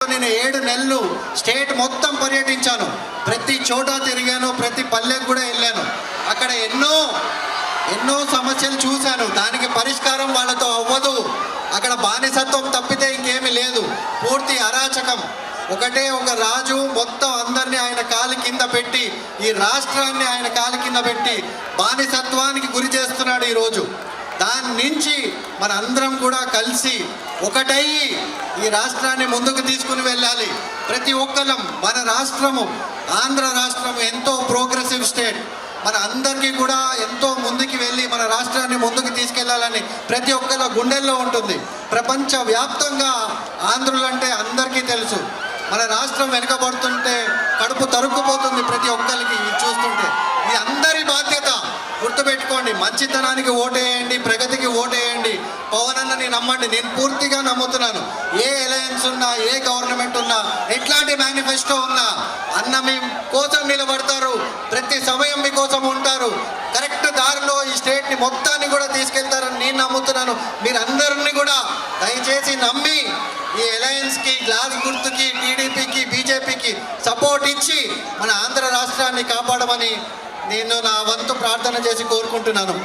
నేను 7 నెలలు స్టేట్ మొత్తం పర్యటించాను. ప్రతి చోట తిరిగాను, ప్రతి పల్లెకు కూడా వెళ్ళాను. అక్కడ ఎన్నో సమస్యలు చూశాను. దానికి పరిష్కారం వాళ్ళతో అవ్వదు. అక్కడ బానిసత్వం తప్పితే ఇంకేమీ లేదు. పూర్తి అరాచకం. ఒకటే ఒక రాజు మొత్తం అందరినీ ఆయన కాలి కింద పెట్టి, ఈ రాష్ట్రాన్ని ఆయన కాలి కింద పెట్టి బానిసత్వానికి గురి చేస్తున్నాడు ఈరోజు. దాని నుంచి మన అందరం కూడా కలిసి ఒకటయ్యి ఈ రాష్ట్రాన్ని ముందుకు తీసుకుని వెళ్ళాలి. ప్రతి ఒక్కరం మన రాష్ట్రము, ఆంధ్ర రాష్ట్రం ఎంతో ప్రోగ్రెసివ్ స్టేట్. మన అందరికీ కూడా ఎంతో ముందుకు వెళ్ళి మన రాష్ట్రాన్ని ముందుకు తీసుకెళ్లాలని ప్రతి ఒక్కరి గుండెల్లో ఉంటుంది. ప్రపంచ వ్యాప్తంగా ఆంధ్రులంటే అందరికీ తెలుసు. మన రాష్ట్రం వెనుకబడుతుంటే కడుపు తరుక్కుపోతుంది ప్రతి ఒక్కరికి చూస్తుంటే. ఇది అందరి బాధ్యత. గుర్తుపెట్టుకోండి, మంచితనానికి ఓటేయండి, ప్రగతికి ఓటేయండి. పవన్ అన్నని నమ్మండి. నేను పూర్తిగా నమ్ముతున్నాను. ఏ అలయన్స్ ఉన్నా, ఏ గవర్నమెంట్ ఉన్నా, ఎట్లాంటి మేనిఫెస్టో ఉన్నా అన్న మీ కోసం నిలబడతారు. ప్రతి సమయం మీకోసం ఉంటారు. కరెక్ట్ దారిలో ఈ స్టేట్ని మొత్తాన్ని కూడా తీసుకెళ్తారని నేను నమ్ముతున్నాను. మీరందరినీ కూడా దయచేసి నమ్మి ఈ అలయన్స్కి, గ్లాస్ గుర్తుకి, టీడీపీకి, బీజేపీకి సపోర్ట్ ఇచ్చి మన ఆంధ్ర రాష్ట్రాన్ని కాపాడమని నేను నా వంతు ప్రార్థన చేసి కోరుకుంటున్నాను.